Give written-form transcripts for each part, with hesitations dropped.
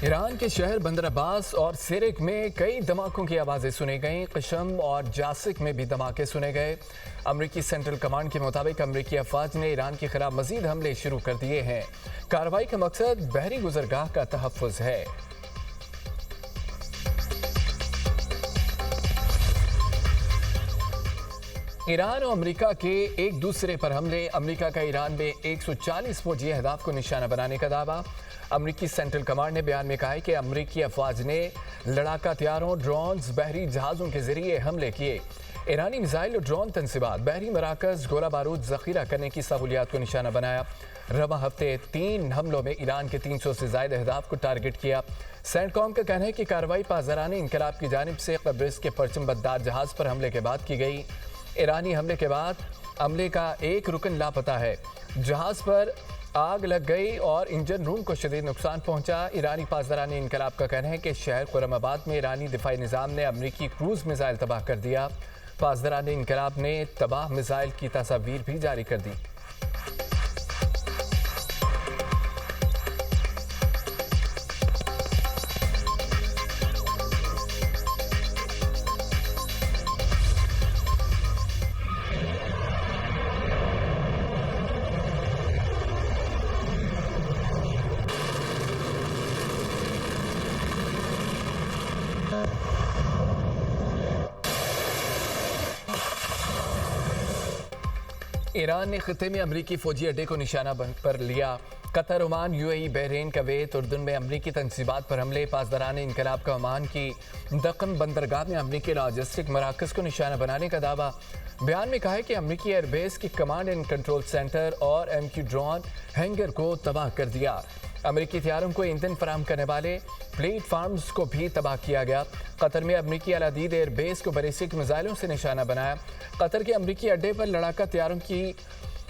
ایران کے شہر بندر عباس اور سرک میں کئی دھماکوں کی آوازیں سنی گئیں۔ قشم اور جاسک میں بھی دھماکے سنے گئے۔ امریکی سینٹرل کمانڈ کے مطابق امریکی افواج نے ایران کے خلاف مزید حملے شروع کر دیے ہیں۔ کارروائی کا مقصد بحری گزرگاہ کا تحفظ ہے۔ ایران اور امریکہ کے ایک دوسرے پر حملے۔ امریکہ کا ایران میں 140 فوجی اہداف کو نشانہ بنانے کا دعویٰ۔ امریکی سینٹرل کمانڈ نے بیان میں کہا ہے کہ امریکی افواج نے لڑاکا طیاروں، ڈرونز، بحری جہازوں کے ذریعے حملے کیے۔ ایرانی میزائل اور ڈرون تنصیبات، بحری مراکز، گولہ بارود ذخیرہ کرنے کی سہولیات کو نشانہ بنایا۔ رواں ہفتے 3 حملوں میں ایران کے 300 سے زائد اہداف کو ٹارگٹ کیا۔ سینٹ کام کا کہنا ہے کہ کارروائی پاسداران انقلاب کی جانب سے قبرص کے پرچم بردار جہاز پر حملے کے بعد کی گئی۔ ایرانی حملے کے بعد عملے کا ایک رکن لاپتہ ہے۔ جہاز پر آگ لگ گئی اور انجن روم کو شدید نقصان پہنچا۔ ایرانی پاسداران انقلاب کا کہنا ہے کہ شہر خرم آباد میں ایرانی دفاعی نظام نے امریکی کروز میزائل تباہ کر دیا۔ پاسداران انقلاب نے تباہ میزائل کی تصاویر بھی جاری کر دی۔ ایران نے خطے میں امریکی فوجی اڈے کو نشانہ پر لیا۔ قطر، عمان، UAE، بحرین، کویت، اردن میں امریکی تنصیبات پر حملے۔ پاسداران انقلاب کا عمان کی دکن بندرگاہ میں امریکی لاجسٹک مراکز کو نشانہ بنانے کا دعویٰ۔ بیان میں کہا ہے کہ امریکی ایئر بیس کی کمانڈ اینڈ کنٹرول سینٹر اور MQ ڈرون ہینگر کو تباہ کر دیا۔ امریکی طیاروں کو ایندھن فراہم کرنے والے پلیٹ فارمز کو بھی تباہ کیا گیا۔ قطر میں امریکی العدید ایئر بیس کو بیلسٹک میزائلوں سے نشانہ بنایا۔ قطر کے امریکی اڈے پر لڑاکا طیاروں کی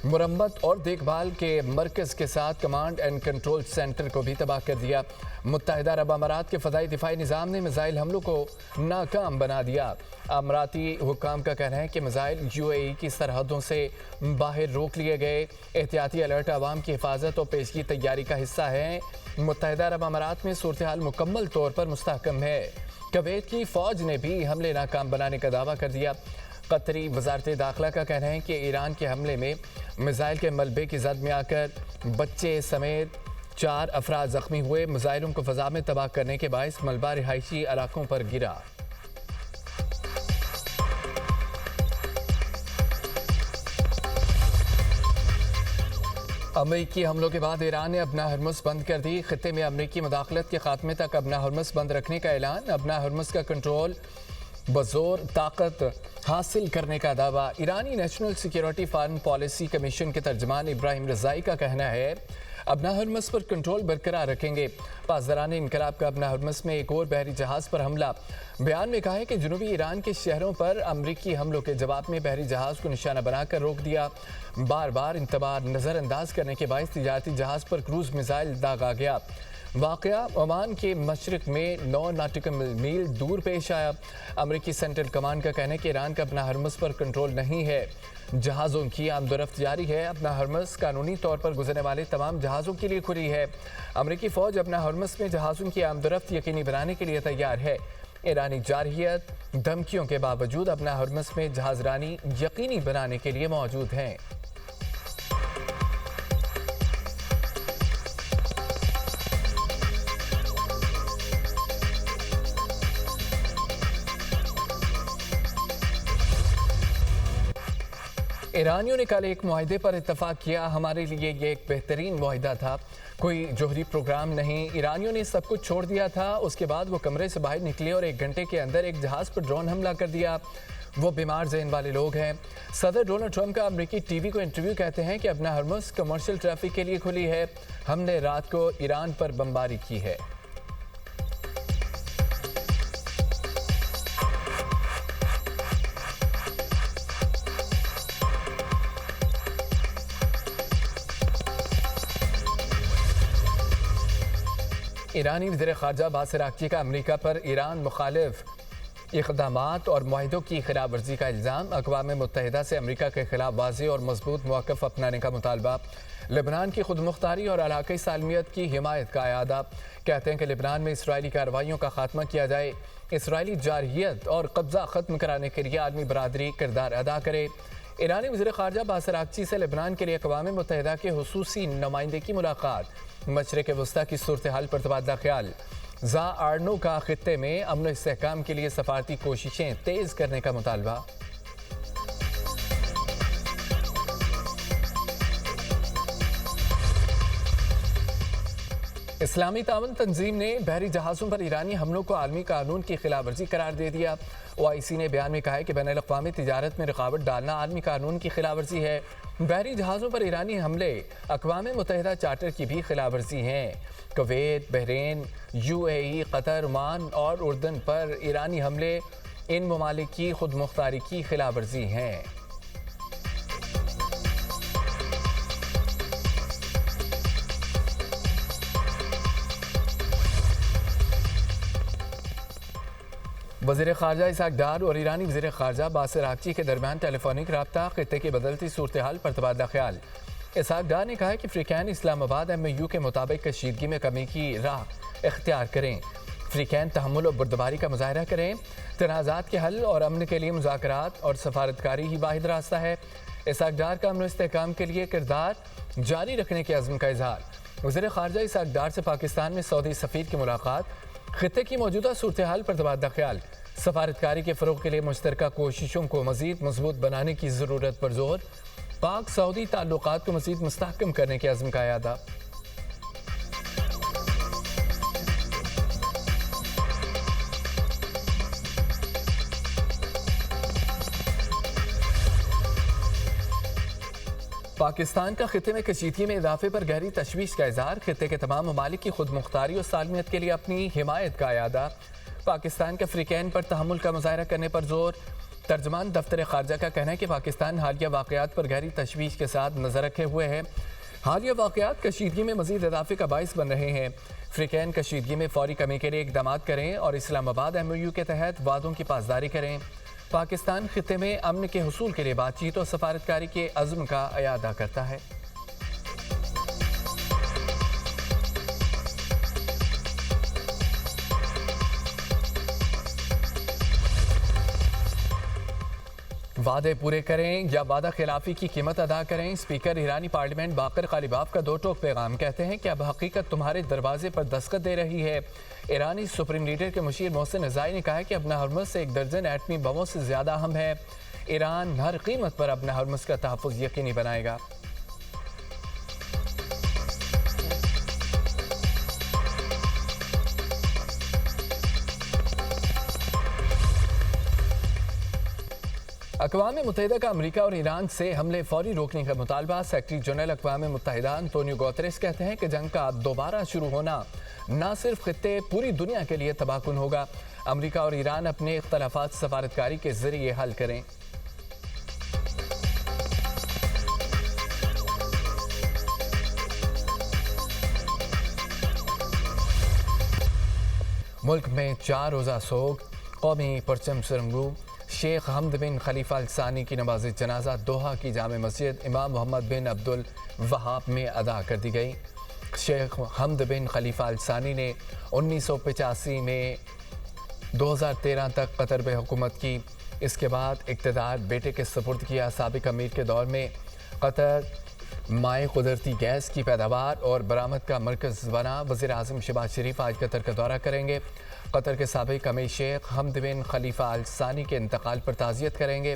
مرمت اور دیکھ بھال کے مرکز کے ساتھ کمانڈ اینڈ کنٹرول سینٹر کو بھی تباہ کر دیا۔ متحدہ عرب امارات کے فضائی دفاعی نظام نے میزائل حملوں کو ناکام بنا دیا۔ اماراتی حکام کا کہنا ہے کہ میزائل UAE کی سرحدوں سے باہر روک لیے گئے۔ احتیاطی الرٹ عوام کی حفاظت اور پیشگی تیاری کا حصہ ہے۔ متحدہ عرب امارات میں صورتحال مکمل طور پر مستحکم ہے۔ کویت کی فوج نے بھی حملے ناکام بنانے کا دعویٰ کر دیا۔ قطری وزارت داخلہ کا کہنا ہے کہ ایران کے حملے میں میزائل کے ملبے کی زد میں آ کر بچے سمیت 4 افراد زخمی ہوئے۔ میزائلوں کو فضا میں تباہ کرنے کے باعث ملبہ رہائشی علاقوں پر گرا۔ امریکی حملوں کے بعد ایران نے ابنا ہرمز بند کر دی۔ خطے میں امریکی مداخلت کے خاتمے تک ابنا ہرمز بند رکھنے کا اعلان۔ ابنا ہرمز کا کنٹرول بزور طاقت حاصل کرنے کا دعویٰ۔ ایرانی national security foreign policy commission کے ترجمان ابراہیم رضائی کا کہنا ہے ابنا ہرمز پر کنٹرول برقرار رکھیں گے۔ پاسداران انقلاب کا ابنا ہرمز میں ایک اور بحری جہاز پر حملہ۔ بیان میں کہا ہے کہ جنوبی ایران کے شہروں پر امریکی حملوں کے جواب میں بحری جہاز کو نشانہ بنا کر روک دیا۔ بار بار انتباہ نظر انداز کرنے کے باعث تجارتی جہاز پر کروز میزائل داغا گیا۔ واقعہ عمان کے مشرق میں 9 ناٹیکل میل دور پیش آیا۔ امریکی سینٹرل کمانڈ کا کہنا ہے کہ ایران کا اپنا ہرمز پر کنٹرول نہیں ہے۔ جہازوں کی آمد و رفت جاری ہے۔ اپنا ہرمز قانونی طور پر گزرنے والے تمام جہازوں کے لیے کھلی ہے۔ امریکی فوج اپنا ہرمز میں جہازوں کی آمد و رفت یقینی بنانے کے لیے تیار ہے۔ ایرانی جارحیت دھمکیوں کے باوجود اپنا ہرمز میں جہاز رانی یقینی بنانے کے لیے موجود ہیں۔ ایرانیوں نے کل ایک معاہدے پر اتفاق کیا۔ ہمارے لیے یہ ایک بہترین معاہدہ تھا، کوئی جوہری پروگرام نہیں۔ ایرانیوں نے سب کچھ چھوڑ دیا تھا۔ اس کے بعد وہ کمرے سے باہر نکلے اور 1 گھنٹے کے اندر ایک جہاز پر ڈرون حملہ کر دیا۔ وہ بیمار ذہن والے لوگ ہیں۔ صدر ڈونلڈ ٹرمپ کا امریکی ٹی وی کو انٹرویو کہتے ہیں کہ ابنا ہرمز کمرشل ٹریفک کے لیے کھلی ہے۔ ہم نے رات کو ایران پر بمباری کی ہے۔ ایرانی وزیر خارجہ عباس عراقچی کا امریکہ پر ایران مخالف اقدامات اور معاہدوں کی خلاف ورزی کا الزام۔ اقوام متحدہ سے امریکہ کے خلاف واضح اور مضبوط موقف اپنانے کا مطالبہ۔ لبنان کی خود مختاری اور علاقائی سالمیت کی حمایت کا اعادہ۔ کہتے ہیں کہ لبنان میں اسرائیلی کارروائیوں کا خاتمہ کیا جائے، اسرائیلی جارحیت اور قبضہ ختم کرانے کے لیے عالمی برادری کردار ادا کرے۔ ایرانی وزیر خارجہ باسل آرکچی سے لبنان کے لیے اقوام متحدہ کے خصوصی نمائندے کی ملاقات۔ مشرق وسطیٰ کی صورتحال پر تبادلہ خیال۔ آرنو کا خطے میں امن و استحکام کے لیے سفارتی کوششیں تیز کرنے کا مطالبہ۔ اسلامی تعاون تنظیم نے بحری جہازوں پر ایرانی حملوں کو عالمی قانون کی خلاف ورزی قرار دے دیا۔ OIC نے بیان میں کہا ہے کہ بین الاقوامی تجارت میں رکاوٹ ڈالنا عالمی قانون کی خلاف ورزی ہے۔ بحری جہازوں پر ایرانی حملے اقوام متحدہ چارٹر کی بھی خلاف ورزی ہیں۔ کویت، بحرین، UAE، قطر، عمان اور اردن پر ایرانی حملے ان ممالک کی خود مختاری کی خلاف ورزی ہیں۔ وزیر خارجہ اسحاق ڈار اور ایرانی وزیر خارجہ باسل آرکچی کے درمیان ٹیلی فونک رابطہ، خطے کی بدلتی صورتحال پر تبادلہ خیال۔ اسحاق ڈار نے کہا کہ فریقین اسلام آباد MOU کے مطابق کشیدگی میں کمی کی راہ اختیار کریں۔ فریقین تحمل و بردباری کا مظاہرہ کریں۔ تنازعات کے حل اور امن کے لیے مذاکرات اور سفارتکاری ہی واحد راستہ ہے۔ اسحاق ڈار کا امن و استحکام کے لیے کردار جاری رکھنے کے عزم کا اظہار۔ وزیر خارجہ اسحاق ڈار سے پاکستان میں سعودی سفیر کی ملاقات۔ خطے کی موجودہ صورتحال پر تبادلہ خیال۔ سفارتکاری کے فروغ کے لیے مشترکہ کوششوں کو مزید مضبوط بنانے کی ضرورت پر زور۔ پاک سعودی تعلقات کو مزید مستحکم کرنے کے عزم کا اعادہ۔ پاکستان کا خطے میں کشیدگی میں اضافے پر گہری تشویش کا اظہار۔ خطے کے تمام ممالک کی خود مختاری اور سالمیت کے لیے اپنی حمایت کا اعادہ۔ پاکستان کے فریقین پر تحمل کا مظاہرہ کرنے پر زور۔ ترجمان دفتر خارجہ کا کہنا ہے کہ پاکستان حالیہ واقعات پر گہری تشویش کے ساتھ نظر رکھے ہوئے ہے۔ حالیہ واقعات کشیدگی میں مزید اضافے کا باعث بن رہے ہیں۔ فریقین کشیدگی میں فوری کمی کے لیے اقدامات کریں اور اسلام آباد MOU کے تحت وعدوں کی پاسداری کریں۔ پاکستان خطے میں امن کے حصول کے لیے بات چیت اور سفارتکاری کے عزم کا اعادہ کرتا ہے۔ وعدے پورے کریں یا وعدہ خلافی کی قیمت ادا کریں۔ اسپیکر ایرانی پارلیمنٹ باقر غالیباف کا دو ٹوک پیغام۔ کہتے ہیں کہ اب حقیقت تمہارے دروازے پر دستخط دے رہی ہے۔ ایرانی سپریم لیڈر کے مشیر محسن رضائی نے کہا ہے کہ اپنا ہرمز سے 1 درجن ایٹمی بموں سے زیادہ اہم ہے۔ ایران ہر قیمت پر اپنا ہرمز کا تحفظ یقینی بنائے گا۔ اقوام متحدہ کا امریکہ اور ایران سے حملے فوری روکنے کا مطالبہ۔ سیکرٹری جنرل اقوام متحدہ انتونیو گوتریس کہتے ہیں کہ جنگ کا دوبارہ شروع ہونا نہ صرف خطے پوری دنیا کے لیے تباہ کن ہوگا۔ امریکہ اور ایران اپنے اختلافات سفارتکاری کے ذریعے حل کریں۔ ملک میں 4 روزہ سوگ۔ قومی پرچم سرنگو شیخ حمد بن خلیفہ الثانی کی نماز جنازہ دوحہ کی جامع مسجد امام محمد بن عبد الوہاب میں ادا کر دی گئی۔ شیخ حمد بن خلیفہ الثانی نے 1985 میں 2013 تک قطر میں حکومت کی۔ اس کے بعد اقتدار بیٹے کے سپرد کیا۔ سابق امیر کے دور میں قطر مائع قدرتی گیس کی پیداوار اور برآمد کا مرکز بنا۔ وزیر اعظم شہباز شریف آج قطر کا دورہ کریں گے۔ قطر کے سابق امیر شیخ حمد بن خلیفہ الثانی کے انتقال پر تعزیت کریں گے۔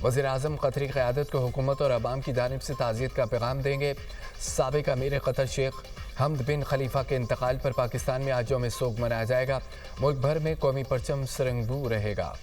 وزیر اعظم قطری قیادت کو حکومت اور عوام کی جانب سے تعزیت کا پیغام دیں گے۔ سابق امیر قطر شیخ حمد بن خلیفہ کے انتقال پر پاکستان میں آج یوم سوگ منایا جائے گا۔ ملک بھر میں قومی پرچم سرنگبو رہے گا۔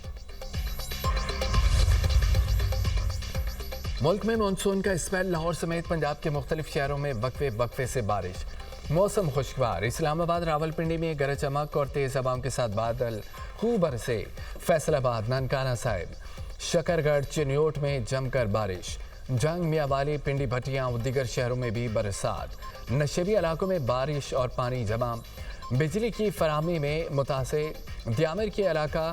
ملک میں مانسون کا اسپیل۔ لاہور سمیت پنجاب کے مختلف شہروں میں وقفے سے بارش۔ موسم خوشگوار۔ اسلام آباد راولپنڈی میں گرج چمک اور تیز ہواؤں کے ساتھ بادل خوب برسے۔ فیصل آباد، ننکانہ صاحب، شکرگڑھ، چنیوٹ میں جم کر بارش۔ جنگ، میاں والی، پنڈی بھٹیاں اور دیگر شہروں میں بھی برسات۔ نشیبی علاقوں میں بارش اور پانی جمع۔ بجلی کی فراہمی میں متاثر۔ دیامر کے علاقہ